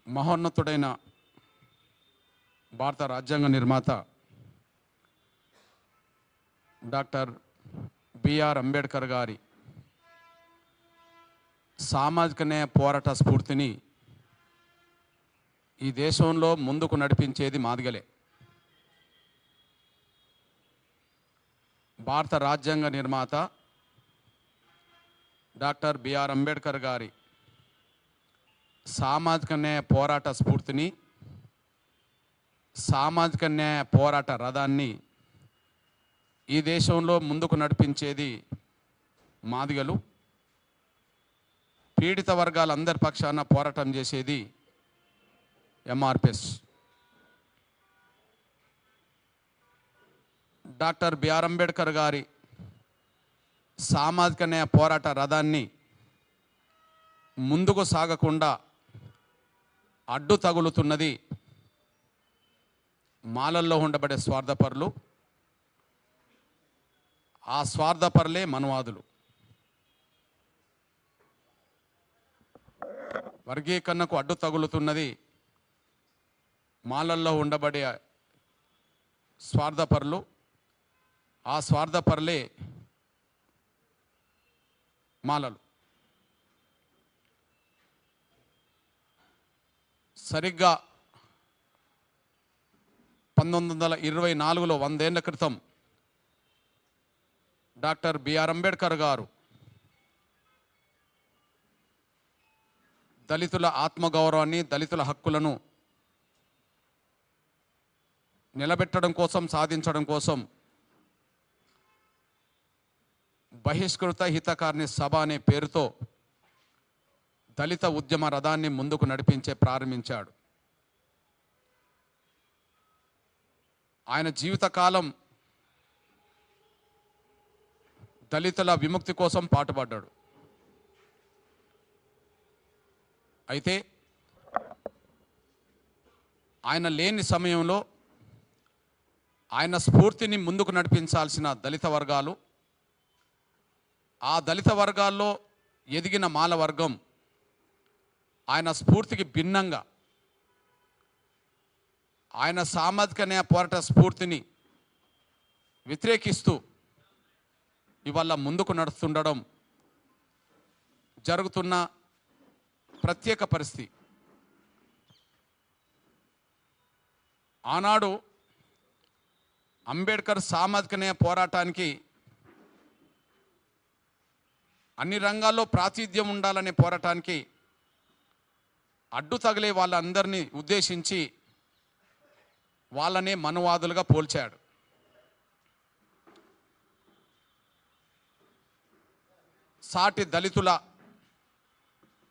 మహోన్నతుడైన భారత రాజ్యాంగ నిర్మాత డాక్టర్ బిఆర్ అంబేద్కర్ గారి సామాజిక న్యాయ పోరాట స్ఫూర్తిని ఈ దేశంలో ముందుకు నడిపించేది మాదిగలే. భారత రాజ్యాంగ నిర్మాత డాక్టర్ బిఆర్ అంబేద్కర్ గారి సామాజిక న్యాయ పోరాట స్ఫూర్తిని, సామాజిక న్యాయ పోరాట రథాన్ని ఈ దేశంలో ముందుకు నడిపించేది మాదిగలు. పీడిత వర్గాలందరి పక్షాన పోరాటం చేసేది ఎంఆర్పిఎస్. డాక్టర్ బిఆర్ అంబేద్కర్ గారి సామాజిక న్యాయ పోరాట రథాన్ని ముందుకు సాగకుండా అడ్డు తగులుతున్నది మాలల్లో ఉండబడే స్వార్థపరులు. ఆ స్వార్థపరులే మనువాదులు. వర్గీకరణకు అడ్డు తగులుతున్నది మాలల్లో ఉండబడే స్వార్థపరులు. ఆ స్వార్థపరులే మాలలు. సరిగ్గా 1924లో 100 ఏళ్ల క్రితం డాక్టర్ బిఆర్ అంబేద్కర్ గారు దళితుల ఆత్మగౌరవాన్ని, దళితుల హక్కులను నిలబెట్టడం కోసం, సాధించడం కోసం బహిష్కృత హితకారిణి సభ అనే పేరుతో దళిత ఉద్యమ రథాన్ని ముందుకు ప్రారంభించాడు. ఆయన జీవితకాలం దళితుల విముక్తి కోసం పాటుపడ్డాడు. అయితే ఆయన లేని సమయంలో ఆయన స్ఫూర్తిని ముందుకు నడిపించాల్సిన దళిత వర్గాలు, ఆ దళిత వర్గాల్లో ఎదిగిన మాల వర్గం ఆయన స్ఫూర్తికి భిన్నంగా, ఆయన సామాజిక న్యాయ పోరాట స్ఫూర్తిని వ్యతిరేకిస్తూ ఇవాళ ముందుకు నడుస్తుండడం జరుగుతున్న ప్రత్యేక పరిస్థితి. ఆనాడు అంబేద్కర్ సామాజిక న్యాయ పోరాటానికి అన్ని రంగాల్లో ప్రాతినిధ్యం ఉండాలనే పోరాటానికి అడ్డు తగిలే వాళ్ళందరినీ ఉద్దేశించి వాళ్ళనే మనువాదులుగా పోల్చాడు. సాటి దళితుల,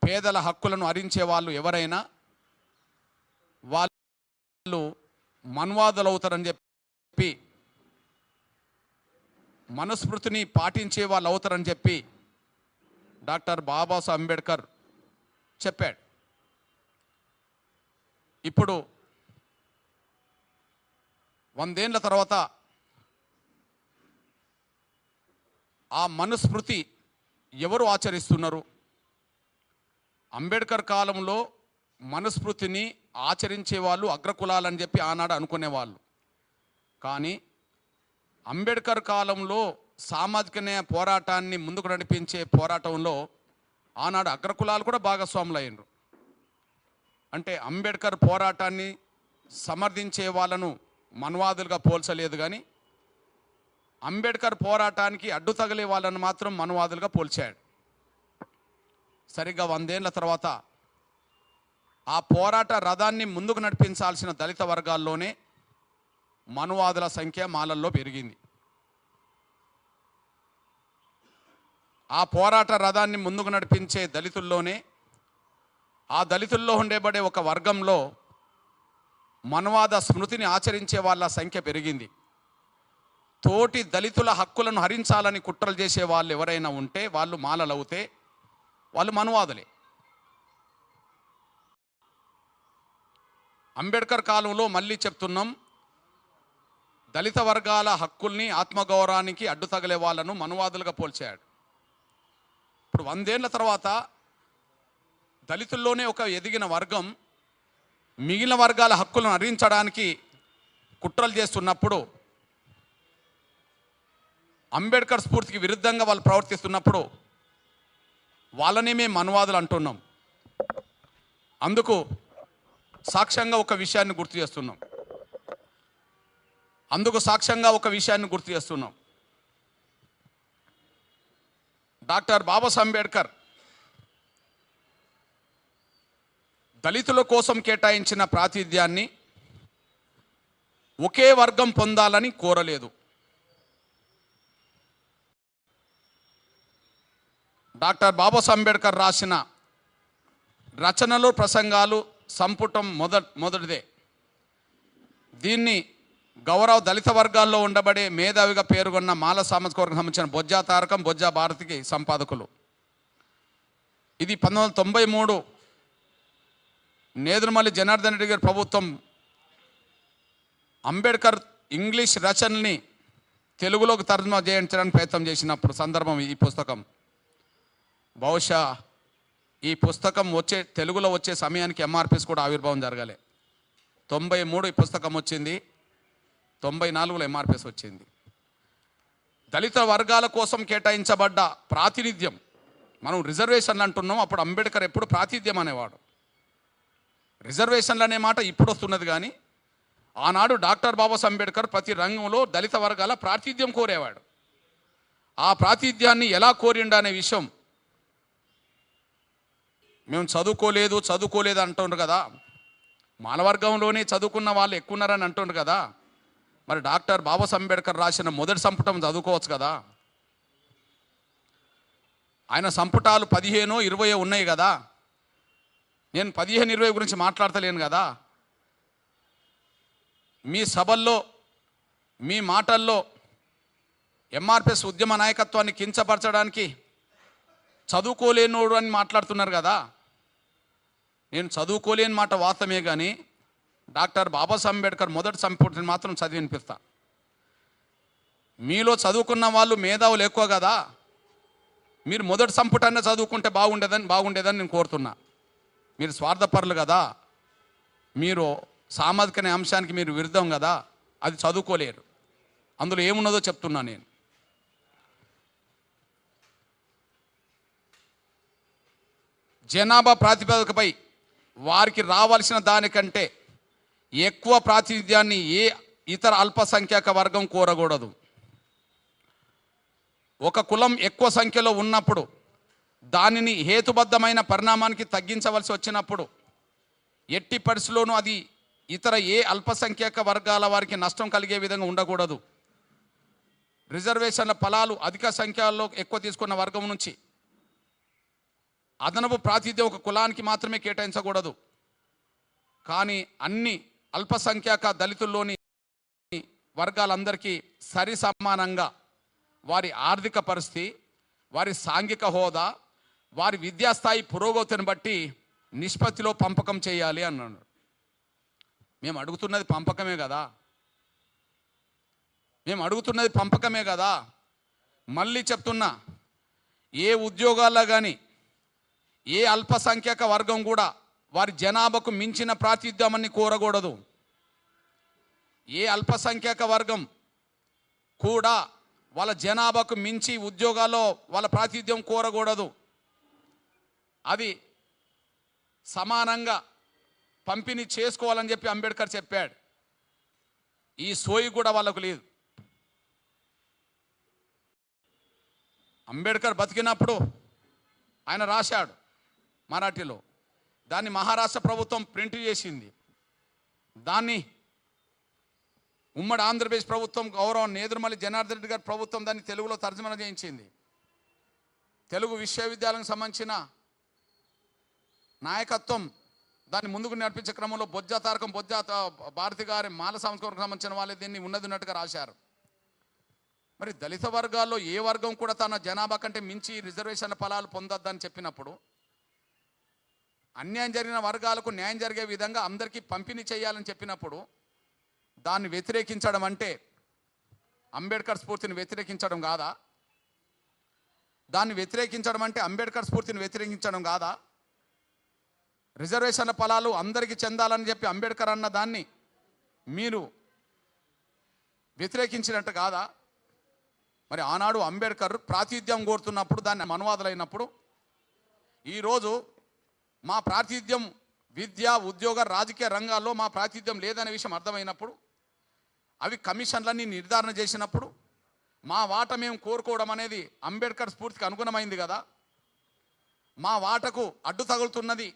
పేదల హక్కులను హరించే వాళ్ళు ఎవరైనా వాళ్ళు మనువాదులు అవుతారని చెప్పి, మనుస్మృతిని పాటించే వాళ్ళు అవుతారని చెప్పి డాక్టర్ బాబాసాహెబ్ అంబేద్కర్ చెప్పాడు. ఇప్పుడు 100 ఏళ్ల తర్వాత ఆ మనుస్మృతి ఎవరు ఆచరిస్తున్నారు? అంబేద్కర్ కాలంలో మనుస్మృతిని ఆచరించే వాళ్ళు అగ్రకులాలని చెప్పి ఆనాడు అనుకునేవాళ్ళు. కానీ అంబేద్కర్ కాలంలో సామాజిక న్యాయ పోరాటాన్ని ముందుకు నడిపించే పోరాటంలో ఆనాడు అగ్రకులాలు కూడా భాగస్వాములు అయ్యారు. అంటే అంబేద్కర్ పోరాటాన్ని సమర్థించే వాళ్ళను మనువాదులుగా పోల్చలేదు, కానీ అంబేద్కర్ పోరాటానికి అడ్డు తగిలే వాళ్ళను మాత్రం మనువాదులుగా పోల్చాడు. సరిగ్గా 100 ఏళ్ల తర్వాత ఆ పోరాట రథాన్ని ముందుకు నడిపించాల్సిన దళిత వర్గాల్లోనే మనువాదుల సంఖ్య మాలల్లో పెరిగింది. ఆ పోరాట రథాన్ని ముందుకు నడిపించే దళితుల్లోనే, ఆ దళితుల్లో ఉండేబడే ఒక వర్గంలో మనువాద స్మృతిని ఆచరించే వాళ్ళ సంఖ్య పెరిగింది. తోటి దళితుల హక్కులను హరించాలని కుట్రలు చేసే వాళ్ళు ఎవరైనా ఉంటే, వాళ్ళు మాలలు అవుతే వాళ్ళు మనువాదులే. అంబేద్కర్ కాలంలో మళ్ళీ చెప్తున్నాం, దళిత వర్గాల హక్కుల్ని, ఆత్మగౌరవానికి అడ్డు తగిలే వాళ్ళను మనువాదులుగా పోల్చాడు. ఇప్పుడు 100 ఏళ్ల తర్వాత దళితుల్లోనే ఒక ఎదిగిన వర్గం మిగిలిన వర్గాల హక్కులను హరించడానికి కుట్రలు చేస్తున్నప్పుడు, అంబేద్కర్ స్ఫూర్తికి విరుద్ధంగా వాళ్ళు ప్రవర్తిస్తున్నప్పుడు వాళ్ళనే మేము మనువాదులు అంటున్నాం. అందుకు సాక్ష్యంగా ఒక విషయాన్ని గుర్తు చేస్తున్నాం. డాక్టర్ బాబాసాహెబ్ అంబేద్కర్ దళితుల కోసం కేటాయించిన ప్రాతినిధ్యాన్ని ఒకే వర్గం పొందాలని కోరలేదు. డాక్టర్ బాబాసాహెబ్ అంబేద్కర్ రాసిన రచనలు, ప్రసంగాలు సంపుటం మొదటిదే. దీన్ని గౌరవ దళిత వర్గాల్లో ఉండబడే మేధావిగా పేరుగొన్న మాల సామాజిక వర్గం సంబంధించిన బొజ్జా తారకం, బొజ్జా భారతికి సంపాదకులు. ఇది 1993 నేదురుమల్లి జనార్దన్ రెడ్డి గారి ప్రభుత్వం అంబేద్కర్ ఇంగ్లీష్ రచనల్ని తెలుగులోకి తర్జుమా చేయించడానికి ప్రయత్నం చేసినప్పుడు సందర్భం ఈ పుస్తకం. బహుశా ఈ పుస్తకం తెలుగులో వచ్చే సమయానికి ఎంఆర్పిఎస్ కూడా ఆవిర్భావం జరగాలి. 93 ఈ పుస్తకం వచ్చింది, 94లో ఎంఆర్పిఎస్ వచ్చింది. దళిత వర్గాల కోసం కేటాయించబడ్డ ప్రాతినిధ్యం, మనం రిజర్వేషన్లు అంటున్నాం, అప్పుడు అంబేద్కర్ ఎప్పుడు ప్రాతినిధ్యం అనేవాడు. రిజర్వేషన్లు అనే మాట ఇప్పుడు వస్తున్నది, కానీ ఆనాడు డాక్టర్ బాబాసాహెబ్ అంబేద్కర్ ప్రతి రంగంలో దళిత వర్గాల ప్రాతినిధ్యం కోరేవాడు. ఆ ప్రాతినిధ్యాన్ని ఎలా కోరిండు అనే విషయం, మేము చదువుకోలేదు అంటుండ్రు కదా, మాలవర్గంలోనే చదువుకున్న వాళ్ళు ఎక్కువ ఉన్నారని అంటుండ్రు కదా, మరి డాక్టర్ బాబాసాహెబ్ అంబేద్కర్ రాసిన మొదటి సంపుటం చదువుకోవచ్చు కదా. ఆయన సంపుటాలు 15, 20 ఉన్నాయి కదా. నేను 15, 20 గురించి మాట్లాడతలేను కదా. మీ సభల్లో, మీ మాటల్లో ఎంఆర్పిఎస్ ఉద్యమ నాయకత్వాన్ని కించపరచడానికి చదువుకోలేనోడు అని మాట్లాడుతున్నారు కదా. నేను చదువుకోలేని మాట వాస్తవమే, కానీ డాక్టర్ బాబాసాహెబ్ అంబేద్కర్ మొదటి సంపుటిని మాత్రం చదివి వినిపిస్తా. మీలో చదువుకున్న వాళ్ళు మేధావులు ఎక్కువ కదా, మీరు మొదటి సంపుటాన్ని చదువుకుంటే బాగుండేదని నేను కోరుతున్నా. మీరు స్వార్థపరులు కదా, మీరు సామాజిక అంశానికి మీరు విరుద్ధం కదా, అది చదువుకోలేరు. అందులో ఏమున్నదో చెప్తున్నా నేను. జనాభా ప్రాతిపదికపై వారికి రావాల్సిన దానికంటే ఎక్కువ ప్రాతినిధ్యాన్ని ఏ ఇతర అల్పసంఖ్యాక వర్గం కోరకూడదు. ఒక కులం ఎక్కువ సంఖ్యలో ఉన్నప్పుడు దానిని హేతుబద్ధమైన పరిణామానికి తగ్గించవలసి వచ్చినప్పుడు ఎట్టి పరిస్థితుల్లోనూ అది ఇతర ఏ అల్పసంఖ్యాక వర్గాల వారికి నష్టం కలిగే విధంగా ఉండకూడదు. రిజర్వేషన్ల ఫలాలు అధిక సంఖ్యలో ఎక్కువ తీసుకున్న వర్గం నుంచి అదనపు ప్రాతినిధ్యం ఒక కులానికి మాత్రమే కేటాయించకూడదు. కానీ అన్ని అల్పసంఖ్యాక దళితుల్లోని వర్గాలందరికీ సరి సమానంగా వారి ఆర్థిక పరిస్థితి, వారి సాంఘిక హోదా, వారి విద్యాస్థాయి పురోగతిని బట్టి నిష్పత్తిలో పంపకం చేయాలి అన్నాడు. మేము అడుగుతున్నది పంపకమే కదా. మళ్ళీ చెప్తున్నా, ఏ ఉద్యోగాల్లో కానీ ఏ అల్పసంఖ్యాక వర్గం కూడా వారి జనాభాకు మించిన ప్రాతినిధ్యాన్ని కోరకూడదు. ఏ అల్పసంఖ్యాక వర్గం కూడా వాళ్ళ జనాభాకు మించి ఉద్యోగాల్లో వాళ్ళ ప్రాతినిధ్యం కోరకూడదు. అది సమానంగా పంపిణీ చేసుకోవాలని చెప్పి అంబేద్కర్ చెప్పాడు. ఈ సోయి కూడా వాళ్ళకు లేదు. అంబేద్కర్ బతికినప్పుడు ఆయన రాశాడు మరాఠీలో, దాన్ని మహారాష్ట్ర ప్రభుత్వం ప్రింట్ చేసింది. దాన్ని ఉమ్మడి ఆంధ్రప్రదేశ్ ప్రభుత్వం గౌరవం నేదురుమల్లి జనార్దన్ రెడ్డి గారి ప్రభుత్వం దాన్ని తెలుగులో తర్జుమా చేయించింది. తెలుగు విశ్వవిద్యాలయానికి సంబంధించిన నాయకత్వం దాన్ని ముందుకు నడిపించే క్రమంలో బొజ్జా తారకం, బొజ్జా భారతి గారి మాల సంస్కరణకు సంబంధించిన వాళ్ళే దీన్ని ఉన్నట్టుగా రాశారు. మరి దళిత వర్గాల్లో ఏ వర్గం కూడా తన జనాభా కంటే మించి రిజర్వేషన్ల ఫలాలు పొందొద్దని చెప్పినప్పుడు, అన్యాయం జరిగిన వర్గాలకు న్యాయం జరిగే విధంగా అందరికీ పంపిణీ చేయాలని చెప్పినప్పుడు దాన్ని వ్యతిరేకించడం అంటే అంబేద్కర్ స్ఫూర్తిని వ్యతిరేకించడం కాదా? దాన్ని వ్యతిరేకించడం అంటే అంబేద్కర్ స్ఫూర్తిని వ్యతిరేకించడం కాదా? రిజర్వేషన్ల ఫలాలు అందరికీ చెందాలని చెప్పి అంబేద్కర్ అన్న దాన్ని మీరు వ్యతిరేకించినట్టు కాదా? మరి ఆనాడు అంబేద్కర్ ప్రాతినిధ్యం కోరుతున్నప్పుడు దాన్ని మనువాదులైనప్పుడు ఈరోజు మా ప్రాతినిధ్యం విద్య ఉద్యోగ రాజకీయ రంగాల్లో మా ప్రాతినిధ్యం లేదనే విషయం అర్థమైనప్పుడు అవి కమిషన్లన్నీ నిర్ధారణ చేసినప్పుడు మా వాట మేము కోరుకోవడం అనేది అంబేద్కర్ స్ఫూర్తికి అనుగుణమైంది కదా. మా వాటకు అడ్డు తగులుతున్నది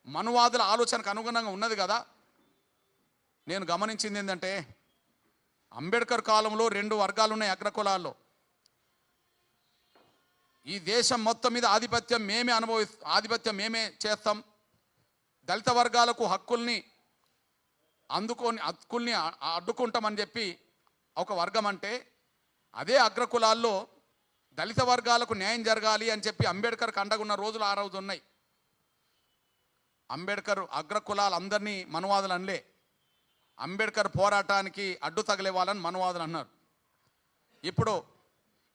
మనువాదుల ఆలోచనకు అనుగుణంగా ఉన్నది కదా. నేను గమనించింది ఏంటంటే అంబేద్కర్ కాలంలో 2 వర్గాలు ఉన్నాయి అగ్రకులాల్లో. ఈ దేశం మొత్తం మీద ఆధిపత్యం మేమే చేస్తాం, దళిత వర్గాలకు హక్కుల్ని అడ్డుకుంటామని చెప్పి ఒక వర్గం అంటే, అదే అగ్రకులాల్లో దళిత వర్గాలకు న్యాయం జరగాలి అని చెప్పి అంబేద్కర్కి అండగున్న రోజులు ఆ రోజు ఉన్నాయి. అంబేద్కర్ అగ్రకులాలందరినీ మనువాదులు అనలే, అంబేద్కర్ పోరాటానికి అడ్డు తగిలే వాళ్ళని మనువాదులు అన్నారు. ఇప్పుడు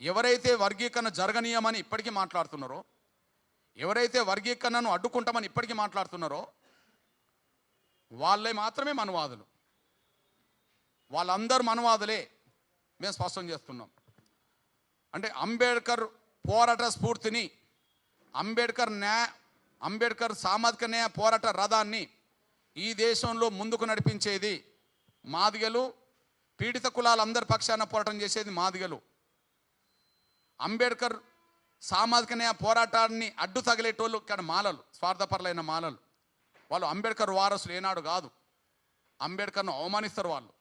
ఎవరైతే వర్గీకరణ జరగనీయమని ఇప్పటికీ మాట్లాడుతున్నారో, ఎవరైతే వర్గీకరణను అడ్డుకుంటామని ఇప్పటికీ మాట్లాడుతున్నారో వాళ్ళే మాత్రమే మనువాదులు. వాళ్ళందరూ మనువాదులే మేము స్పష్టం చేస్తున్నాం. అంటే అంబేద్కర్ పోరాట స్ఫూర్తిని, అంబేద్కర్ సామాజిక న్యాయ పోరాట రథాన్ని ఈ దేశంలో ముందుకు నడిపించేది మాదిగలు, పీడిత కులాలందరి పక్షాన పోరాటం చేసేది మాదిగలు. అంబేద్కర్ సామాజిక న్యాయ పోరాటాన్ని అడ్డు తగిలేటోళ్ళు ఇక్కడ మాలలు, స్వార్థపరులైన మాలలు. వాళ్ళు అంబేద్కర్ వారసులు ఏనాడు కాదు, అంబేద్కర్ను అవమానిస్తారు వాళ్ళు.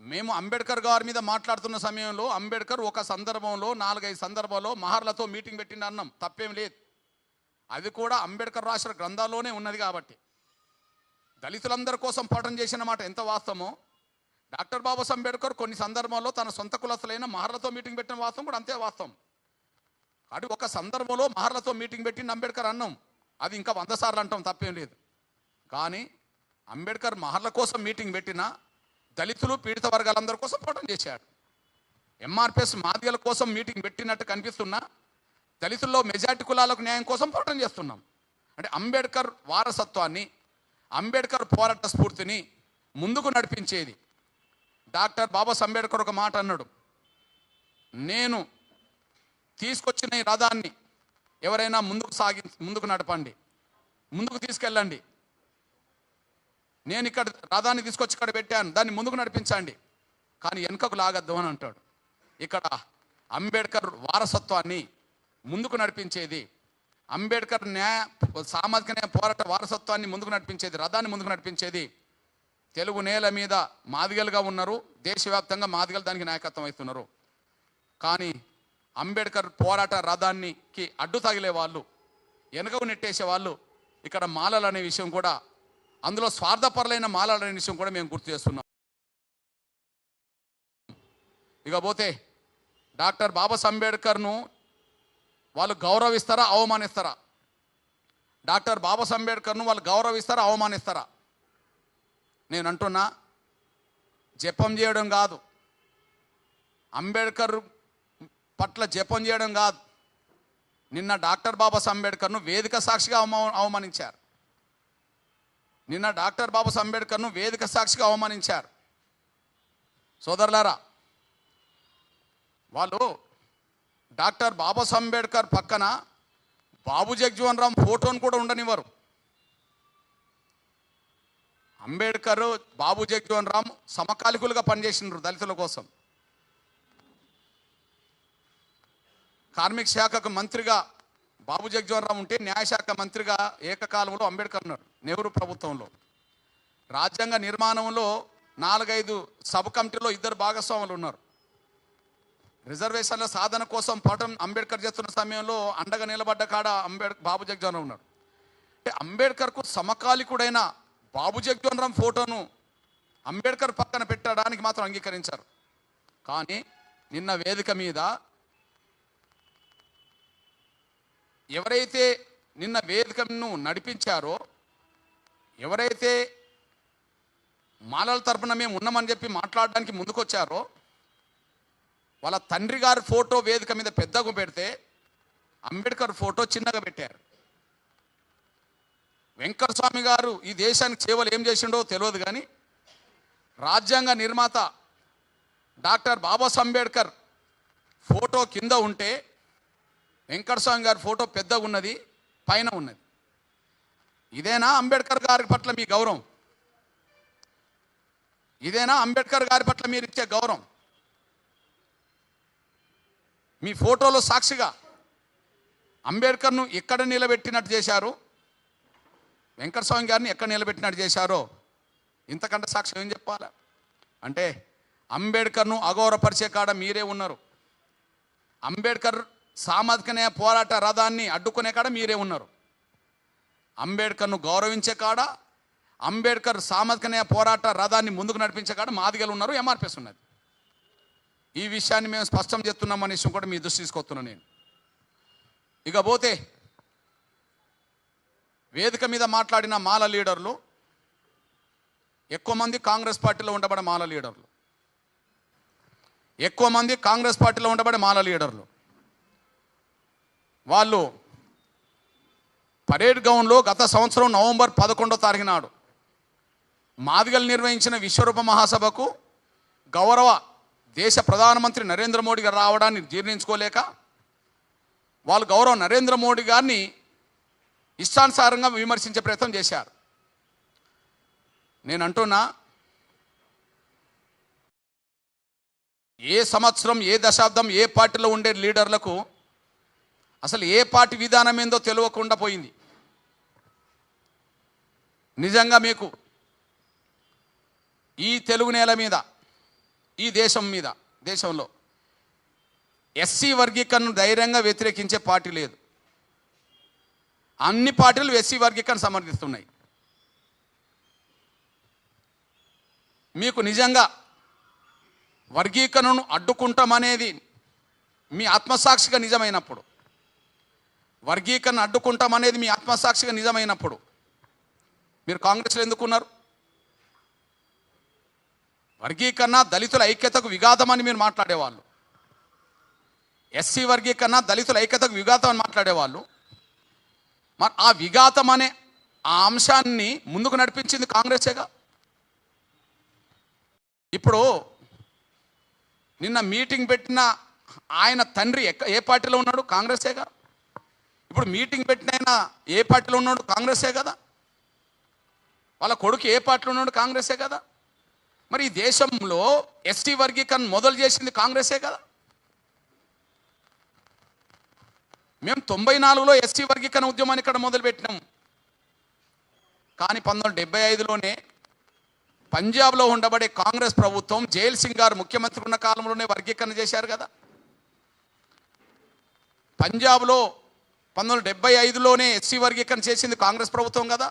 మేము అంబేద్కర్ గారి మీద మాట్లాడుతున్న సమయంలో అంబేద్కర్ ఒక సందర్భంలో 4-5 సందర్భాల్లో మహర్లతో మీటింగ్ పెట్టిండి అన్నాం, తప్పేం లేదు. అది కూడా అంబేద్కర్ రాసిన గ్రంథాల్లోనే ఉన్నది కాబట్టి. దళితులందరి కోసం పోరాటం చేసిన మాట ఎంత వాస్తవమో, డాక్టర్ బాబాసాహెబ్ అంబేద్కర్ కొన్ని సందర్భాల్లో తన సొంత కులస్తులైన మహర్లతో మీటింగ్ పెట్టిన వాస్తవం కూడా అంతే వాస్తవం. అది ఒక సందర్భంలో మహర్లతో మీటింగ్ పెట్టింది అంబేద్కర్ అన్నాం, అది ఇంకా 100 సార్లు అంటాం, తప్పేం లేదు. కానీ అంబేద్కర్ మహర్ల కోసం మీటింగ్ పెట్టినా దళితులు పీడిత వర్గాలందరి కోసం పోరాటం చేశాడు. ఎంఆర్పిఎస్ మాదిగల కోసం మీటింగ్ పెట్టినట్టు కనిపిస్తున్నా దళితుల్లో మెజార్టీ కులాలకు న్యాయం కోసం పోరాటం చేస్తున్నాం. అంటే అంబేద్కర్ వారసత్వాన్ని, అంబేద్కర్ పోరాట స్ఫూర్తిని ముందుకు నడిపించేది. డాక్టర్ బాబాసాహెబ్ అంబేద్కర్ ఒక మాట అన్నాడు, నేను తీసుకొచ్చిన ఈ రథాన్ని ఎవరైనా ముందుకు నడపండి, ముందుకు తీసుకెళ్ళండి. నేను ఇక్కడ రథాన్ని తీసుకొచ్చి ఇక్కడ పెట్టాను, దాన్ని ముందుకు నడిపించండి, కానీ వెనుకకు లాగద్దు అని అంటాడు. ఇక్కడ అంబేద్కర్ వారసత్వాన్ని ముందుకు నడిపించేది, అంబేద్కర్ సామాజిక న్యాయ పోరాట వారసత్వాన్ని ముందుకు నడిపించేది, రథాన్ని ముందుకు నడిపించేది తెలుగు నేల మీద మాదిగలుగా ఉన్నారు. దేశవ్యాప్తంగా మాదిగలు దానికి నాయకత్వం అవుతున్నారు. కానీ అంబేద్కర్ పోరాట రథానికి అడ్డు తగిలే వాళ్ళు, వెనుకకు నెట్టేసే వాళ్ళు ఇక్కడ మాలలు అనే విషయం కూడా, అందులో స్వార్థపరులైన మాలలు అనే విషయం కూడా మేము గుర్తు చేస్తున్నాం. ఇకపోతే డాక్టర్ బాబాసాహెబ్ అంబేద్కర్ను వాళ్ళు గౌరవిస్తారా, అవమానిస్తారా? డాక్టర్ బాబాసాహెబ్ అంబేద్కర్ను వాళ్ళు గౌరవిస్తారా, అవమానిస్తారా? నేను అంటున్నా, జపం చేయడం కాదు, అంబేద్కర్ పట్ల జపం చేయడం కాదు. నిన్న డాక్టర్ బాబాసాహెబ్ అంబేద్కర్ను వేదిక సాక్షిగా అవమానించారు. నిన్న డాక్టర్ బాబాసాహెబ్ అంబేద్కర్ను వేదిక సాక్షిగా అవమానించారు. సోదరులారా, వాళ్ళు డాక్టర్ బాబాసాహెబ్ అంబేద్కర్ పక్కన బాబు జగజీవన్ రామ్ ఫోటోను కూడా ఉండనివ్వరు. అంబేద్కర్, బాబు జగజీవన్ రామ్ సమకాలికులుగా పనిచేసినారు దళితుల కోసం. కార్మిక శాఖకు మంత్రిగా బాబు జగజీవన్ రామ్ ఉంటే, న్యాయశాఖ మంత్రిగా ఏకకాలంలో అంబేద్కర్ ఉన్నారు నెహ్రూ ప్రభుత్వంలో. రాజ్యాంగ నిర్మాణంలో 4-5 సబ్ కమిటీలో 2 భాగస్వాములు ఉన్నారు. రిజర్వేషన్ల సాధన కోసం పోరాటం అంబేద్కర్ చేస్తున్న సమయంలో అండగా నిలబడ్డ కాడ బాబు జగజీవన్ రామ్ ఉన్నారు. అంటే అంబేద్కర్కు సమకాలికుడైన బాబు జగజీవన్ రామ్ ఫోటోను అంబేద్కర్ పక్కన పెట్టడానికి మాత్రం అంగీకరించారు. కానీ నిన్న వేదిక మీద ఎవరైతే నిన్న వేదికను నడిపించారో, ఎవరైతే మాలల తరపున మేము ఉన్నామని చెప్పి మాట్లాడడానికి ముందుకొచ్చారో, వాళ్ళ తండ్రి గారి ఫోటో వేదిక మీద పెద్దగా పెడితే అంబేద్కర్ ఫోటో చిన్నగా పెట్టారు. వెంకటస్వామి గారు ఈ దేశానికి సేవలు ఏం చేసిండో తెలియదు, కానీ రాజ్యాంగ నిర్మాత డాక్టర్ బాబాసాహెబ్ అంబేద్కర్ ఫోటో కింద ఉంటే వెంకటస్వామి గారి ఫోటో పెద్దగా ఉన్నది, పైన ఉన్నది. ఇదేనా అంబేద్కర్ గారి పట్ల మీ గౌరవం? ఇదేనా అంబేద్కర్ గారి పట్ల మీరు ఇచ్చే గౌరవం? మీ ఫోటోలో సాక్షిగా అంబేద్కర్ను ఎక్కడ నిలబెట్టినట్టు చేశారు, వెంకటస్వామి గారిని ఎక్కడ నిలబెట్టినట్టు చేశారో ఇంతకంటే సాక్ష్యం ఏం చెప్పాలా? అంటే అంబేద్కర్ను అగౌరవపరిచే కాడ మీరే ఉన్నారు. అంబేద్కర్ సామాజిక న్యాయ పోరాట రథాన్ని అడ్డుకునే కాడ మీరే ఉన్నారు. అంబేద్కర్ను గౌరవించే కాడ, అంబేద్కర్ సామాజిక న్యాయ పోరాట రథాన్ని ముందుకు నడిపించే కాడ మాదిగలు ఉన్నారు, ఎంఆర్పిఎస్ ఉన్నది. ఈ విషయాన్ని మేము స్పష్టం చేస్తున్నాం అనే విషయం కూడా మీ దృష్టి తీసుకొస్తున్నాను నేను. ఇక పోతే వేదిక మీద మాట్లాడిన మాల లీడర్లు ఎక్కువ మంది కాంగ్రెస్ పార్టీలో ఉండబడే మాల లీడర్లు, ఎక్కువ మంది కాంగ్రెస్ పార్టీలో ఉండబడే మాల లీడర్లు వాళ్ళు పరేడ్ గ్రౌండ్లో గత సంవత్సరం నవంబర్ 11వ తారీఖు నాడు మాదిగలు నిర్వహించిన విశ్వరూప మహాసభకు గౌరవ దేశ ప్రధానమంత్రి నరేంద్ర మోడీ గారు రావడాన్ని జీర్ణించుకోలేక వాళ్ళు గౌరవ నరేంద్ర మోడీ గారిని ఇష్టానుసారంగా విమర్శించే ప్రయత్నం చేశారు. నేను అంటున్నా, ఏ సంవత్సరం, ఏ దశాబ్దం, ఏ పార్టీలో ఉండే లీడర్లకు అసలు ఏ పార్టీ విధానం ఏందో తెలియకుండా పోయింది. నిజంగా మీకు ఈ తెలుగు నేల మీద, ఈ దేశంలో ఎస్సీ వర్గీకరణను ధైర్యంగా వ్యతిరేకించే పార్టీ లేదు. అన్ని పార్టీలు ఎస్సీ వర్గీకరణ సమర్థిస్తున్నాయి. మీకు నిజంగా వర్గీకరణను అడ్డుకుంటామనేది మీ ఆత్మసాక్షిగా నిజమైనప్పుడు, వర్గీకరణ అడ్డుకుంటామనేది మీ ఆత్మసాక్షిగా నిజమైనప్పుడు మీరు కాంగ్రెస్లో ఎందుకున్నారు? వర్గీకరణ దళితుల ఐక్యతకు విఘాతమని మీరు మాట్లాడేవాళ్ళు, ఎస్సీ వర్గీకరణ దళితుల ఐక్యతకు విఘాతం అని మాట్లాడేవాళ్ళు. మరి ఆ విఘాతం అనే ఆ అంశాన్ని ముందుకు నడిపించింది కాంగ్రెసేగా. ఇప్పుడు నిన్న మీటింగ్ పెట్టిన ఆయన తండ్రి ఏ పార్టీలో ఉన్నాడు? కాంగ్రెసేగా. ఇప్పుడు మీటింగ్ పెట్టిన ఆయన ఏ పార్టీలో ఉన్నాడు? కాంగ్రెసే కదా. వాళ్ళ కొడుకు ఏ పార్టీలో ఉన్నాడు? కాంగ్రెసే కదా. మరి ఈ దేశంలో ఎస్టీ వర్గీకరణ మొదలు చేసింది కాంగ్రెసే కదా. మేము 94లో ఎస్టీ వర్గీకరణ ఉద్యమాన్ని ఇక్కడ మొదలుపెట్టినాం. కానీ 1975లోనే పంజాబ్లో ఉండబడే కాంగ్రెస్ ప్రభుత్వం, జైల్ సింగ్ గారు ముఖ్యమంత్రి ఉన్న కాలంలోనే వర్గీకరణ చేశారు కదా. పంజాబ్లో 1975లోనే ఎస్సీ వర్గీకరణ చేసింది కాంగ్రెస్ ప్రభుత్వం కదా.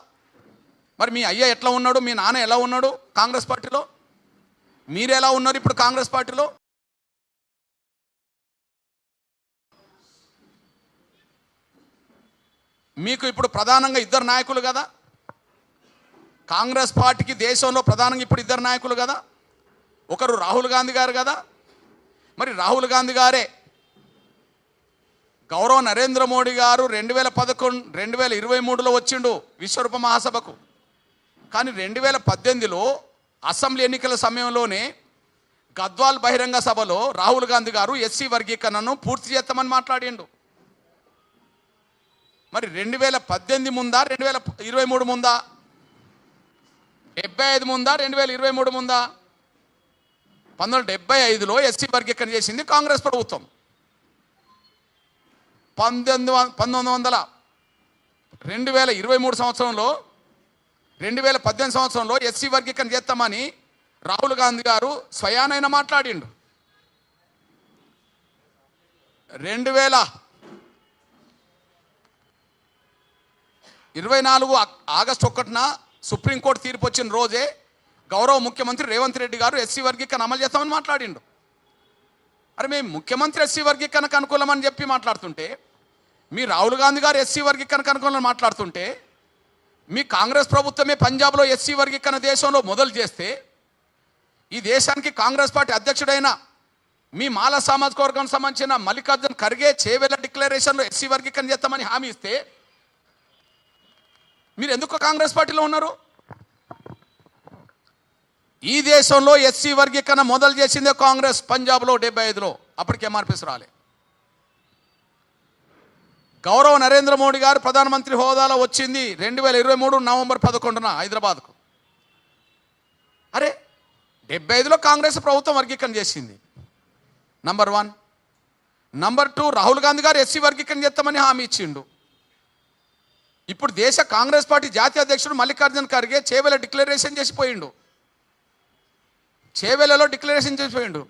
మరి మీ అయ్య ఎట్లా ఉన్నాడు, మీ నాన్న ఎలా ఉన్నాడు కాంగ్రెస్ పార్టీలో? మీరు ఎలా ఉన్నారు ఇప్పుడు కాంగ్రెస్ పార్టీలో? మీకు ఇప్పుడు ప్రధానంగా ఇద్దరు నాయకులు కదా కాంగ్రెస్ పార్టీకి. దేశంలో ప్రధానంగా ఇప్పుడు ఇద్దరు నాయకులు కదా. ఒకరు రాహుల్ గాంధీ గారు కదా. మరి రాహుల్ గాంధీ గారే గౌరవ నరేంద్ర మోడీ గారు 2023లో వచ్చిండు విశ్వరూప మహాసభకు. కానీ 2018లో అసెంబ్లీ ఎన్నికల సమయంలోనే గద్వాల్ బహిరంగ సభలో రాహుల్ గాంధీ గారు ఎస్సీ వర్గీకరణను పూర్తి చేస్తామని మాట్లాడిండు. మరి 2018 ముందా, 2023 ముందా, 75 ముందా, 2023 ముందా? 1975లో ఎస్సీ వర్గీకరణ చేసింది కాంగ్రెస్ ప్రభుత్వం. 2023 సంవత్సరంలో, 2018 సంవత్సరంలో ఎస్సీ వర్గీకరణ చేస్తామని రాహుల్ గాంధీ గారు స్వయానైనా మాట్లాడిండు. 2024 ఆగస్టు 1న సుప్రీంకోర్టు తీర్పు వచ్చిన రోజే గౌరవ ముఖ్యమంత్రి రేవంత్ రెడ్డి గారు ఎస్సీ వర్గీకరణ అమలు చేస్తామని మాట్లాడిండు. అరే మేము ముఖ్యమంత్రి ఎస్సీ వర్గీకరణకు అనుకూలమని చెప్పి మాట్లాడుతుంటే, మీ రాహుల్ గాంధీ గారు ఎస్సీ వర్గీకరణకు అనుకూలమని మాట్లాడుతుంటే, మీ కాంగ్రెస్ ప్రభుత్వమే పంజాబ్లో ఎస్సీ వర్గీకరణ దేశంలో మొదలు చేస్తే, ఈ దేశానికి కాంగ్రెస్ పార్టీ అధ్యక్షుడైన మీ మాల సామాజిక వర్గానికి సంబంధించిన మల్లికార్జున్ ఖర్గే చేవెళ్ల డిక్లరేషన్లో ఎస్సీ వర్గీకరణ చేస్తామని హామీ ఇస్తే, మీరు ఎందుకు కాంగ్రెస్ పార్టీలో ఉన్నారు? ఈ దేశంలో ఎస్సీ వర్గీకరణ మొదలు చేసిందే కాంగ్రెస్, పంజాబ్లో 75లో, అప్పటికి ఎంఆర్పీస్ రాలే. గౌరవ నరేంద్ర మోడీ గారు ప్రధానమంత్రి హోదాలో వచ్చింది 2023 నవంబర్ 11న హైదరాబాద్కు. అరే 75లో కాంగ్రెస్ ప్రభుత్వం వర్గీకరణ చేసింది, నంబర్ 1. నంబర్ 2, రాహుల్ గాంధీ గారు ఎస్సీ వర్గీకరణ చేస్తామని హామీ ఇచ్చిండు. ఇప్పుడు దేశ కాంగ్రెస్ పార్టీ జాతీయ అధ్యక్షుడు మల్లికార్జున ఖర్గే చేవెల డిక్లరేషన్ చేసిపోయిండు. చేవెలలో డిక్లరేషన్ చేసిపోయిండు.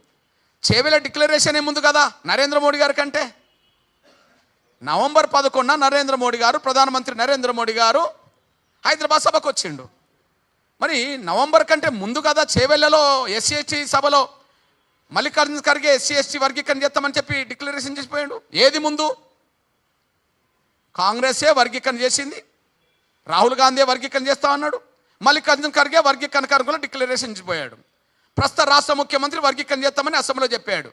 చేవెల డిక్లరేషన్ ఏముంది కదా నరేంద్ర మోడీ గారి కంటే. నవంబర్ 11న నరేంద్ర మోడీ గారు, ప్రధానమంత్రి నరేంద్ర మోడీ గారు హైదరాబాద్ సభకు వచ్చిండు. మరి నవంబర్ కంటే ముందు కదా చేవెళ్లలో ఎస్సీ ఎస్టీ సభలో మల్లికార్జున ఖర్గే ఎస్సీ ఎస్టీ వర్గీకరణ చేస్తామని చెప్పి డిక్లరేషన్ చేసిపోయాడు. ఏది ముందు? కాంగ్రెసే వర్గీకరణ చేసింది, రాహుల్ గాంధీ వర్గీకరణ చేస్తా అన్నాడు, మల్లికార్జున ఖర్గే వర్గీకరణ కనుక డిక్లరేషన్ ఇచ్చిపోయాడు. ప్రస్తుత రాష్ట్ర ముఖ్యమంత్రి వర్గీకరణ చేస్తామని అసెంబ్లీలో చెప్పాడు.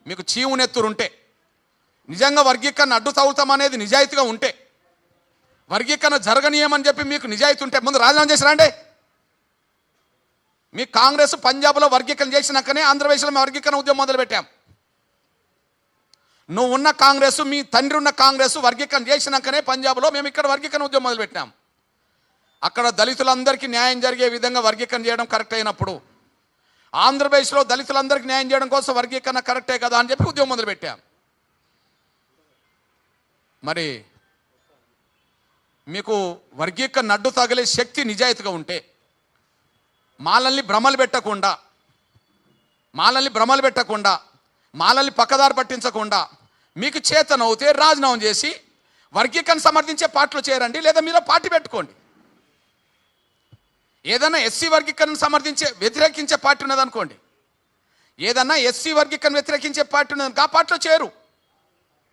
మీకు చీవు నెత్తురుంటే, నిజంగా వర్గీకరణ అడ్డు తగులుతామనేది నిజాయితీగా ఉంటే, వర్గీకరణ జరగనీయమని చెప్పి మీకు నిజాయితీ ఉంటే ముందు రాజీనామా చేసి రండి. మీ కాంగ్రెస్ పంజాబ్లో వర్గీకరణ చేసినాకనే ఆంధ్రప్రదేశ్లో మేము వర్గీకరణ ఉద్యమం మొదలుపెట్టాం. నువ్వు ఉన్న కాంగ్రెస్, మీ తండ్రి ఉన్న కాంగ్రెస్ వర్గీకరణ చేసినాకనే పంజాబ్లో మేము ఇక్కడ వర్గీకరణ ఉద్యమం మొదలుపెట్టాం. అక్కడ దళితులందరికీ న్యాయం జరిగే విధంగా వర్గీకరణ చేయడం కరెక్ట్ అయినప్పుడు, ఆంధ్రప్రదేశ్లో దళితులందరికీ న్యాయం చేయడం కోసం వర్గీకరణ కరెక్టే కదా అని చెప్పి ఉద్యమం మొదలుపెట్టాం. మరి మీకు వర్గీకరణ అడ్డు తగిలే శక్తి నిజాయితీగా ఉంటే, మాలల్ని భ్రమలు పెట్టకుండా, మాలల్ని పక్కదారి పట్టించకుండా, మీకు చేతనవుతే రాజీనామా చేసి వర్గీకరణ సమర్థించే పార్టీలో చేరండి, లేదా మీరు పార్టీ పెట్టుకోండి. ఏదన్నా ఎస్సీ వర్గీకరణ వ్యతిరేకించే పార్టీ ఉన్నదనుకోండి, ఏదన్నా ఎస్సీ వర్గీకరణ వ్యతిరేకించే పార్టీ ఉన్నదనుకో ఆ పార్టీలో చేరు,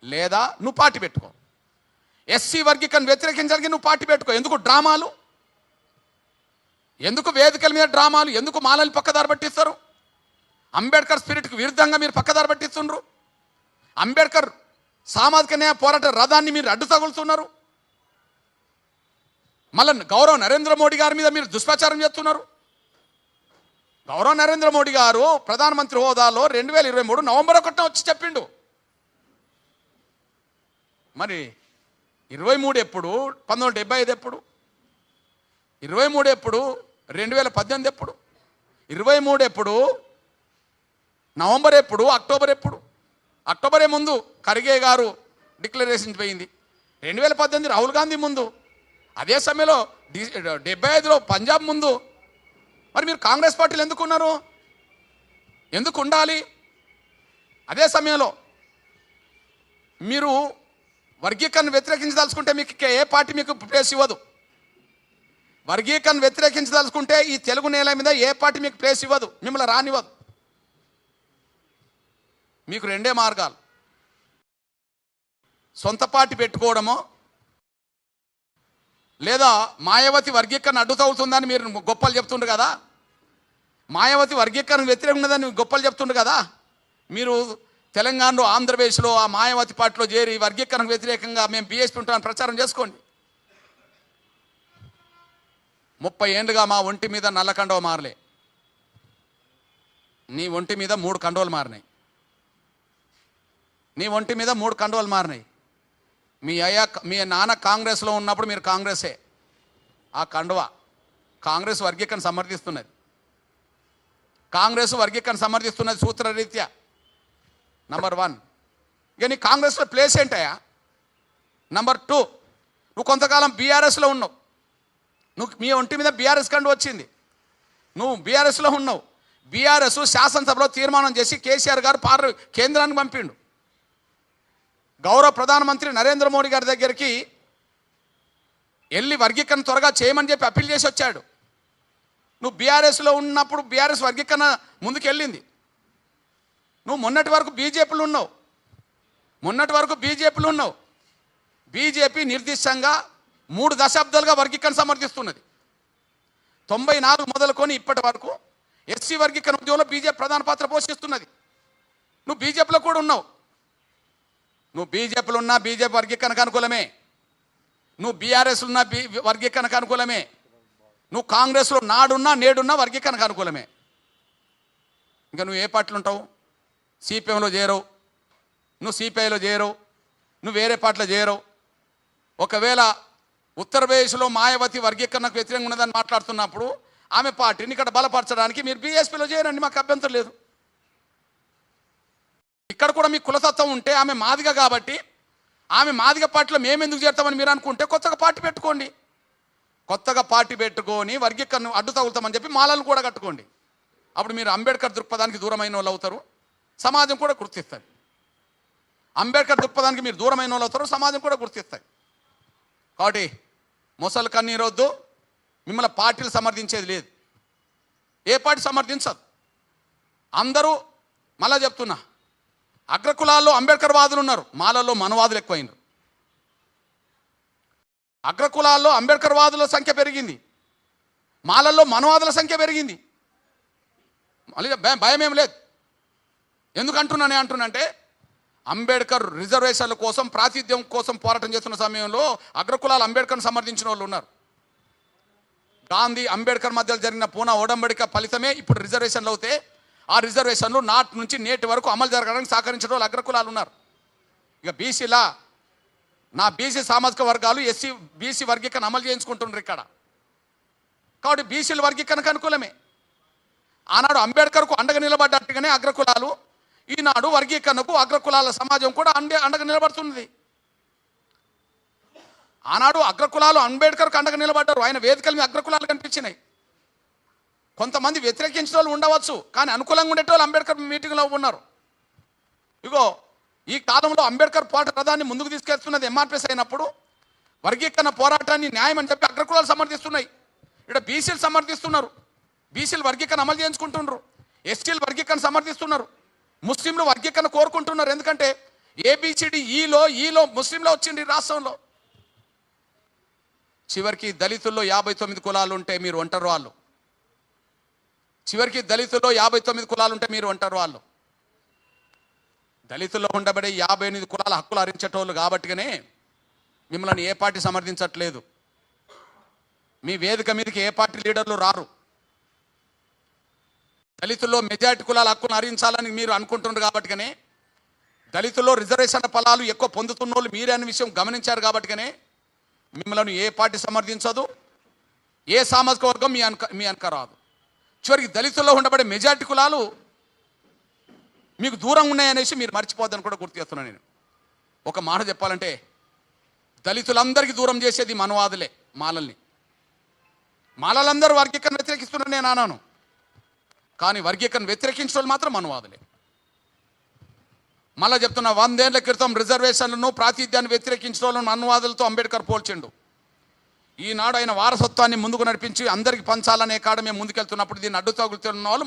లేదా నువ్వు పార్టీ పెట్టుకో. ఎస్సీ వర్గీకరణ వ్యతిరేకించడానికి నువ్వు పార్టీ పెట్టుకో. ఎందుకు డ్రామాలు? ఎందుకు వేదికల మీద డ్రామాలు? ఎందుకు మాలల్ని పక్కదారి పట్టిస్తారు? అంబేద్కర్ స్పిరిట్కి విరుద్ధంగా మీరు పక్కదారి పట్టిస్తుండ్రు. అంబేద్కర్ సామాజిక న్యాయ పోరాట రథాన్ని మీరు అడ్డు తగులుతున్నారు. మళ్ళీ గౌరవ నరేంద్ర మోడీ గారి మీద మీరు దుష్ప్రచారం చేస్తున్నారు. గౌరవ నరేంద్ర మోడీ గారు ప్రధానమంత్రి హోదాలో 2023 నవంబర్ 1న వచ్చి చెప్పిండు. మరి 23 ఎప్పుడు? 1975 ఎప్పుడు? 23 ఎప్పుడు? 2018 ఎప్పుడు? 23 ఎప్పుడు? నవంబర్ ఎప్పుడు? అక్టోబర్ ఎప్పుడు? అక్టోబరే ముందు ఖర్గే గారు డిక్లరేషన్ పోయింది. 2018 రాహుల్ గాంధీ ముందు, అదే సమయంలో 75లో పంజాబ్ ముందు. మరి మీరు కాంగ్రెస్ పార్టీలు ఎందుకు ఉన్నారు? ఎందుకు ఉండాలి? అదే సమయంలో మీరు వర్గీకరణ వ్యతిరేకించదలుచుకుంటే మీకు ఏ పార్టీ మీకు ప్లేస్ ఇవ్వదు. వర్గీకరణ వ్యతిరేకించదలుచుకుంటే ఈ తెలుగు నేల మీద ఏ పార్టీ మీకు ప్లేస్ ఇవ్వదు, మిమ్మల్ని రానివ్వదు. మీకు రెండే మార్గాలు: సొంత పార్టీ పెట్టుకోవడమో, లేదా మాయావతి వర్గీకరణ అడ్డు తగులుతుందని మీరు గొప్పలు చెప్తుండ్రు కదా, మాయావతి వర్గీకరణ వ్యతిరేకం ఉన్నదని గొప్పలు చెప్తుండ్రు కదా, మీరు తెలంగాణలో ఆంధ్రప్రదేశ్లో ఆ మాయావతి పార్టీలో చేరి వర్గీకరణకు వ్యతిరేకంగా మేము బీఎస్పీ ఉంటామని ప్రచారం చేసుకోండి. 30 ఏళ్ళుగా మా ఒంటి మీద నల్ల కండవ మారలే, నీ ఒంటి మీద 3 కండవలు మారినాయి. నీ ఒంటి మీద 3 కండవలు మారినాయి. మీ నాన్న కాంగ్రెస్లో ఉన్నప్పుడు మీరు కాంగ్రెసే. ఆ కండువ కాంగ్రెస్ వర్గీకరణ సమర్థిస్తున్నది. కాంగ్రెస్ వర్గీకరణ సమర్థిస్తున్నది సూత్రరీత్యా. నంబర్ 1. ఇక నీ కాంగ్రెస్లో ప్లేస్ ఏంటయా? నంబర్ 2, నువ్వు కొంతకాలం బీఆర్ఎస్లో ఉన్నావు. మీ ఒంటి మీద బీఆర్ఎస్ కండు వచ్చింది, నువ్వు బీఆర్ఎస్లో ఉన్నావు. బీఆర్ఎస్ శాసనసభలో తీర్మానం చేసి కేసీఆర్ గారు కేంద్రానికి పంపిండు. గౌరవ ప్రధానమంత్రి నరేంద్ర మోడీ గారి దగ్గరికి వెళ్ళి వర్గీకరణ త్వరగా చేయమని చెప్పి అప్పీల్ చేసి వచ్చాడు. నువ్వు బీఆర్ఎస్లో ఉన్నప్పుడు బీఆర్ఎస్ వర్గీకరణ ముందుకు వెళ్ళింది. నువ్వు మొన్నటి వరకు బీజేపీలో ఉన్నావు. బీజేపీ నిర్దిష్టంగా 3 దశాబ్దాలుగా వర్గీకరణ సమర్థిస్తున్నది. 94 మొదలుకొని ఇప్పటి వరకు ఎస్సీ వర్గీకరణ ఉద్యమంలో బీజేపీ ప్రధాన పాత్ర పోషిస్తున్నది. నువ్వు బీజేపీలో కూడా ఉన్నావు. నువ్వు బీజేపీలో ఉన్నా బీజేపీ వర్గీకరణకు అనుకూలమే. నువ్వు బీఆర్ఎస్ ఉన్న వర్గీకరణకు అనుకూలమే, నువ్వు కాంగ్రెస్లో నాడున్నా నేడున్నా వర్గీకరణకు అనుకూలమే. ఇంకా నువ్వు ఏ పార్టీలు ఉంటావు? సిపిఎంలో చేరవు, నువ్వు సిపిఐలో చేరవు, నువ్వు వేరే పార్టీలో చేరవు. ఒకవేళ ఉత్తరప్రదేశ్లో మాయావతి వర్గీకరణకు వ్యతిరేకంగా ఉన్నదని మాట్లాడుతున్నప్పుడు ఆమె పార్టీని ఇక్కడ బలపరచడానికి మీరు బీఎస్పీలో చేరండి, మాకు అభ్యంతరం లేదు. ఇక్కడ కూడా మీ కులతత్వం ఉంటే ఆమె మాదిగ కాబట్టి ఆమె మాదిగ పార్టీలో మేము ఎందుకు చేరుతామని మీరు అనుకుంటే కొత్తగా పార్టీ పెట్టుకోండి. కొత్తగా పార్టీ పెట్టుకొని వర్గీకరణ అడ్డు తగులుతామని చెప్పి మాలలను కూడా కట్టుకోండి. అప్పుడు మీరు అంబేద్కర్ దృక్పథానికి దూరమైన వాళ్ళు అవుతారు, సమాజం కూడా గుర్తిస్తుంది. అంబేద్కర్ దృక్పథానికి మీరు దూరమైన వాళ్ళు అవుతారు, సమాజం కూడా గుర్తిస్తాయి. కాబట్టి మొసలు కన్నీరొద్దు, మిమ్మల్ని పార్టీలు సమర్థించేది లేదు, ఏ పార్టీ సమర్థించదు. అందరూ మళ్ళా చెప్తున్నా, అగ్రకులాల్లో అంబేద్కర్ వాదులు ఉన్నారు, మాలల్లో మనవాదులు ఎక్కువైనరు. అగ్రకులాల్లో అంబేద్కర్ వాదుల సంఖ్య పెరిగింది, మాలల్లో మనవాదుల సంఖ్య పెరిగింది. మళ్ళీ భయం ఏం లేదు. ఎందుకంటున్నానంటే అంబేద్కర్ రిజర్వేషన్ల కోసం ప్రాతినిధ్యం కోసం పోరాటం చేస్తున్న సమయంలో అగ్రకులాలు అంబేద్కర్ను సమర్థించిన వాళ్ళు ఉన్నారు. గాంధీ అంబేద్కర్ మధ్య జరిగిన పూనా ఒడంబడిక ఫలితమే ఇప్పుడు రిజర్వేషన్లు అవుతే ఆ రిజర్వేషన్లు నాటి నుంచి నేటి వరకు అమలు జరగడానికి సహకరించిన వాళ్ళు అగ్రకులాలు ఉన్నారు. ఇక బీసీలా నా బీసీ సామాజిక వర్గాలు ఎస్సీ బీసీ వర్గీకరణ అమలు చేయించుకుంటున్నారు ఇక్కడ. కాబట్టి బీసీల వర్గీకరణకు అనుకూలమే. ఆనాడు అంబేద్కర్కు అండగా నిలబడ్డట్టుగానే అగ్రకులాలు ఈనాడు వర్గీకరణకు అగ్రకులాల సమాజం కూడా అండగా నిలబడుతున్నది. ఆనాడు అగ్రకులాలు అంబేద్కర్కు అండగా నిలబడ్డారు, ఆయన వేదికల మీద అగ్రకులాలు కనిపించినాయి. కొంతమంది వ్యతిరేకించిన వాళ్ళు ఉండవచ్చు, కానీ అనుకూలంగా ఉండేటోళ్ళు అంబేద్కర్ మీటింగ్లో ఉన్నారు. ఇగో ఈ కాలంలో అంబేద్కర్ పోరాట రథాన్ని ముందుకు తీసుకెళ్తున్నది ఎంఆర్పిఎస్ అయినప్పుడు వర్గీకరణ పోరాటాన్ని న్యాయం అని చెప్పి అగ్రకులాలు సమర్థిస్తున్నాయి. ఇక్కడ బీసీలు సమర్థిస్తున్నారు, బీసీలు వర్గీకరణ అమలు చేయించుకుంటున్నారు, ఎస్టీలు వర్గీకరణ సమర్థిస్తున్నారు, ముస్లింలు వర్గీకరణ కోరుకుంటున్నారు. ఎందుకంటే ఏబిసిడి ఈలో ముస్లింలో వచ్చింది రాష్ట్రంలో. చివరికి దళితుల్లో 59 కులాలు ఉంటే మీరు ఒంటరి వాళ్ళు. చివరికి దళితుల్లో 59 కులాలు ఉంటే మీరు ఒంటరి వాళ్ళు. దళితుల్లో ఉండబడే 58 కులాల హక్కులు హరించేటోళ్ళు కాబట్టిగానే మిమ్మల్ని ఏ పార్టీ సమర్థించట్లేదు. మీ వేదిక మీదకి ఏ పార్టీ లీడర్లు రారు. దళితుల్లో మెజారిటీ కులాల హక్కును హరించాలని మీరు అనుకుంటున్నారు కాబట్టిగానే, దళితుల్లో రిజర్వేషన్ ఫలాలు ఎక్కువ పొందుతున్న వాళ్ళు మీరే అనే విషయం గమనించారు కాబట్టిగానే మిమ్మల్ని ఏ పార్టీ సమర్థించదు, ఏ సామాజిక వర్గం మీ వెనక రాదు. చివరికి దళితుల్లో ఉండబడే మెజారిటీ కులాలు మీకు దూరం ఉన్నాయనేసి మీరు మర్చిపోద్దని కూడా గుర్తు చేస్తున్నాను. నేను ఒక మాట చెప్పాలంటే దళితులందరికీ దూరం చేసేది మనవాదులే. మాలలందరూ వర్గీకరణ వ్యతిరేకిస్తున్నాను నేను అన్నాను, కానీ వర్గీకరణ వ్యతిరేకించిన వాళ్ళు మాత్రం మనవాదులే. మళ్ళీ చెప్తున్నా, 100 ఏళ్ల క్రితం రిజర్వేషన్లను ప్రాతినిధ్యాన్ని వ్యతిరేకించిన వాళ్ళను మనవాదులతో అంబేద్కర్ పోల్చిండు. ఈనాడు ఆయన వారసత్వాన్ని ముందుకు నడిపించి అందరికీ పంచాలనే కాడ మేము ముందుకెళ్తున్నప్పుడు దీన్ని అడ్డు తగులుతున్న వాళ్ళు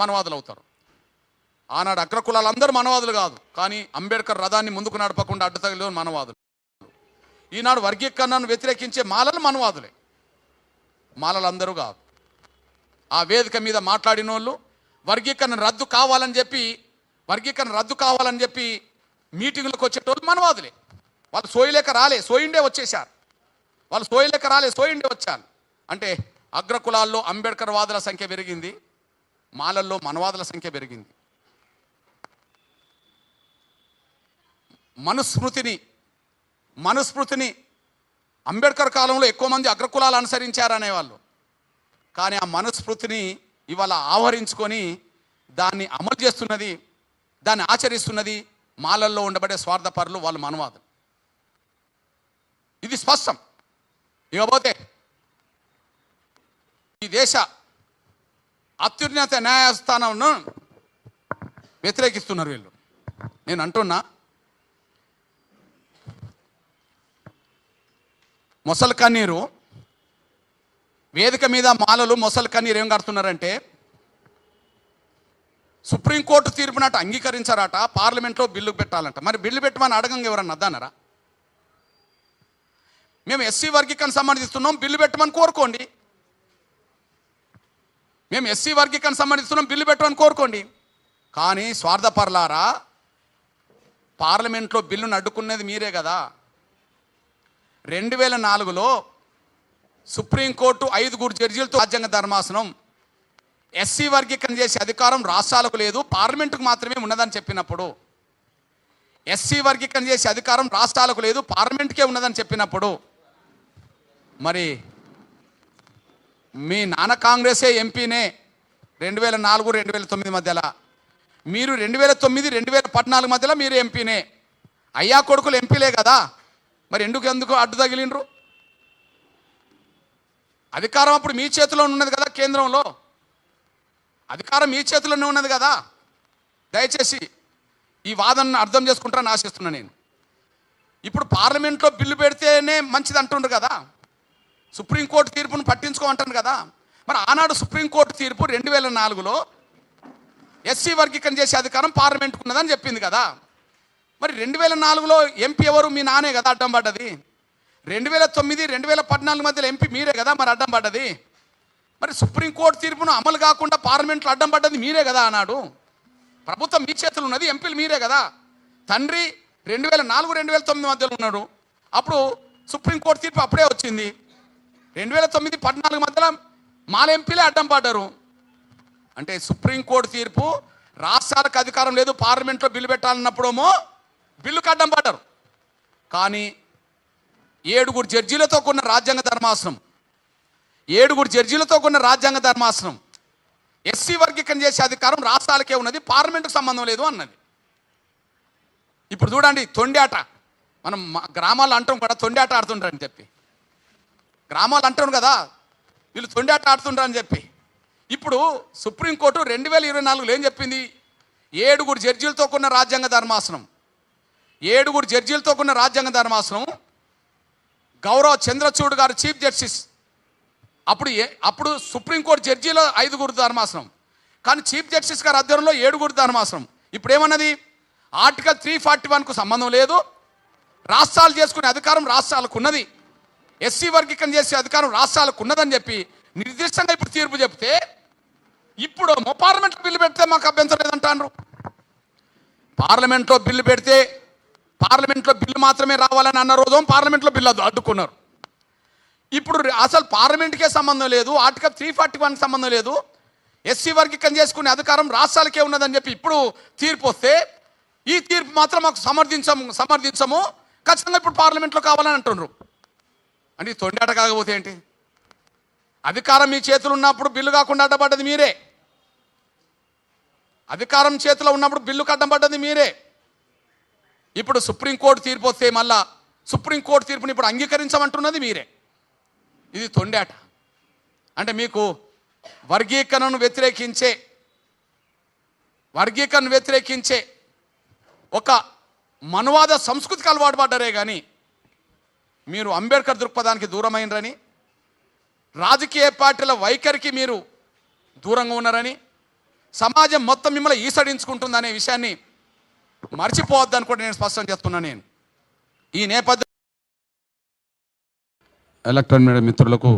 మనవాదులు అవుతారు. ఆనాడు అగ్రకులాలందరూ మనవాదులు కాదు, కానీ అంబేద్కర్ రథాన్ని ముందుకు నడపకుండా అడ్డు తగిలిన మనవాదులు. ఈనాడు వర్గీకరణను వ్యతిరేకించే మాలలు మనవాదులే, మాలలందరూ కాదు. ఆ వేదిక మీద మాట్లాడిన వాళ్ళు వర్గీకరణ రద్దు కావాలని చెప్పి మీటింగ్లకు వచ్చేటోళ్ళు మనవాదులే. వాళ్ళు సోయిండే వచ్చారు. అంటే అగ్రకులాల్లో అంబేద్కర్ వాదుల సంఖ్య పెరిగింది, మాలల్లో మనవాదుల సంఖ్య పెరిగింది. మనుస్మృతిని అంబేద్కర్ కాలంలో ఎక్కువ మంది అగ్రకులాలు అనుసరించారనేవాళ్ళు, కానీ ఆ మనుస్మృతిని ఇవాళ ఆవరించుకొని దాన్ని అమలు చేస్తున్నది, దాన్ని ఆచరిస్తున్నది మాలల్లో ఉండబడే స్వార్థపరులు, వాళ్ళు మనవాదులు. ఇది స్పష్టం. ఇకపోతే ఈ దేశ అత్యున్నత న్యాయస్థానంను వ్యతిరేకిస్తున్నారు వీళ్ళు. నేను అంటున్నా, మొసలు కన్నీరు వేదిక మీద మాలలు మొసలు కన్నీరు ఏం కడుతున్నారంటే, సుప్రీంకోర్టు తీర్పునట అంగీకరించారట, పార్లమెంట్లో బిల్లు పెట్టాలంట. మరి బిల్లు పెట్టమని అడగంగా ఎవరన్నా అద్దన్నారా? మేము ఎస్సీ వర్గీకరణ సంబంధిస్తున్నాం, బిల్లు పెట్టమని కోరుకోండి. మేము ఎస్సీ వర్గీకరణ సంబంధిస్తున్నాం, బిల్లు పెట్టమని కోరుకోండి. కానీ స్వార్థపరులారా, పార్లమెంట్లో బిల్లును అడ్డుకునేది మీరే కదా. 2004లో సుప్రీంకోర్టు 5 జడ్జీలతో రాజ్యాంగ ధర్మాసనం ఎస్సీ వర్గీకరణ చేసే అధికారం రాష్ట్రాలకు లేదు, పార్లమెంటుకు మాత్రమే ఉన్నదని చెప్పినప్పుడు, ఎస్సీ వర్గీకరణ చేసే అధికారం రాష్ట్రాలకు లేదు, పార్లమెంటుకే ఉన్నదని చెప్పినప్పుడు, మరి మీ నాన్న కాంగ్రెసే ఎంపీనే 2004 2009 మధ్యలో, మీరు 2009 2014 మధ్యలో మీరు ఎంపీనే, అయ్యా కొడుకులు ఎంపీలే కదా, మరి ఎందుకు అడ్డు తగిలిండ్రు? అధికారం అప్పుడు మీ చేతిలో ఉన్నది కదా, కేంద్రంలో అధికారం మీ చేతిలోనే ఉన్నది కదా. దయచేసి ఈ వాదనను అర్థం చేసుకుంటారని ఆశిస్తున్నాను నేను. ఇప్పుడు పార్లమెంట్లో బిల్లు పెడితేనే మంచిది అంటుండ్రు కదా, సుప్రీంకోర్టు తీర్పును పట్టించుకోమంటారు కదా. మరి ఆనాడు సుప్రీంకోర్టు తీర్పు 2004లో ఎస్సీ వర్గీకరణ చేసే అధికారం పార్లమెంట్కు ఉన్నదని చెప్పింది కదా. మరి 2004లో ఎంపీ ఎవరు? మీ నానే కదా అడ్డం పడ్డది. 2009 2014 మధ్యలో ఎంపీ మీరే కదా మరి అడ్డం పడ్డది. మరి సుప్రీంకోర్టు తీర్పును అమలు కాకుండా పార్లమెంట్లో అడ్డం పడ్డది మీరే కదా. ఆనాడు ప్రభుత్వం మీ చేతులు ఉన్నది, ఎంపీలు మీరే కదా. తండ్రి 2004 2009 మధ్యలో ఉన్నాడు, అప్పుడు సుప్రీంకోర్టు తీర్పు అప్పుడే వచ్చింది. 2009 14 మధ్యలో మాల ఎంపీలే అడ్డం పడ్డారు. అంటే సుప్రీంకోర్టు తీర్పు రాష్ట్రాలకు అధికారం లేదు, పార్లమెంట్లో బిల్లు పెట్టాలన్నప్పుడేమో బిల్లుకు అడ్డం పడ్డారు. కానీ 7 జడ్జీలతో కూడిన రాజ్యాంగ ధర్మాసనం, 7 జడ్జీలతో కూడిన రాజ్యాంగ ధర్మాసనం ఎస్సీ వర్గీకరణ చేసే అధికారం రాష్ట్రాలకే ఉన్నది, పార్లమెంటుకు సంబంధం లేదు అన్నది. ఇప్పుడు చూడండి తొండాట, మనం గ్రామాల్లో అంటాం కూడా తొండాట ఆడుతుంటారని చెప్పి, గ్రామాలు అంటాం కదా వీళ్ళు తొండాట ఆడుతుంటారని చెప్పి. ఇప్పుడు సుప్రీంకోర్టు 2024లో ఏం చెప్పింది? 7 జడ్జీలతో కూడిన రాజ్యాంగ ధర్మాసనం, 7 జడ్జీలతో కూడిన రాజ్యాంగ ధర్మాసనం, గౌరవ్ చంద్రచూడ్ గారు చీఫ్ జస్టిస్. అప్పుడు సుప్రీంకోర్టు జడ్జీలో 5 ధర్మాసనం, కానీ చీఫ్ జస్టిస్ గారి ఆధ్వర్యంలో 7 ధర్మాసనం. ఇప్పుడు ఏమన్నది? ఆర్టికల్ 341కు సంబంధం లేదు, రాష్ట్రాలు చేసుకునే అధికారం రాష్ట్రాలకు ఉన్నది, ఎస్సీ వర్గీకరణ చేసే అధికారం రాష్ట్రాలకు ఉన్నదని చెప్పి నిర్దిష్టంగా ఇప్పుడు తీర్పు చెప్తే, ఇప్పుడు పార్లమెంట్లో బిల్లు పెడితే మాకు అభ్యంతరం లేదంటారు. పార్లమెంట్లో బిల్లు పెడితే పార్లమెంట్లో బిల్లు మాత్రమే రావాలని అన్న రోజు పార్లమెంట్లో బిల్లు అడ్డుకున్నారు. ఇప్పుడు అసలు పార్లమెంట్కే సంబంధం లేదు, ఆర్టికల్ 341 సంబంధం లేదు, ఎస్సీ వర్గీకరణ చేసుకునే అధికారం రాష్ట్రాలకే ఉన్నదని చెప్పి ఇప్పుడు తీర్పు వస్తే, ఈ తీర్పు మాత్రం మాకు సమర్థించము ఖచ్చితంగా ఇప్పుడు పార్లమెంట్లో కావాలని అంటున్నారు. అంటే తొండాట కాకపోతే ఏంటి? అధికారం మీ చేతులు ఉన్నప్పుడు బిల్లు కాకుండా అడ్డపడ్డది మీరే, అధికారం చేతిలో ఉన్నప్పుడు బిల్లుకు అడ్డం మీరే. ఇప్పుడు సుప్రీంకోర్టు తీర్పు వస్తే మళ్ళా సుప్రీంకోర్టు తీర్పుని ఇప్పుడు అంగీకరించమంటున్నది మీరే. ఇది తొండాట. అంటే మీకు వర్గీకరణను వ్యతిరేకించే ఒక మనువాద సంస్కృతికి అలవాటు పడ్డారే కానీ మీరు అంబేద్కర్ దృక్పథానికి దూరమైనరని, రాజకీయ పార్టీల వైఖరికి మీరు దూరంగా ఉన్నారని, సమాజం మొత్తం మిమ్మల్ని ఈసడించుకుంటుందనే విషయాన్ని మర్చిపోవద్దని కూడా నేను స్పష్టం చేస్తున్నాను. నేను ఈ నేపథ్యం ఎలక్ట్రానిక్ మీడియా మిత్రులకు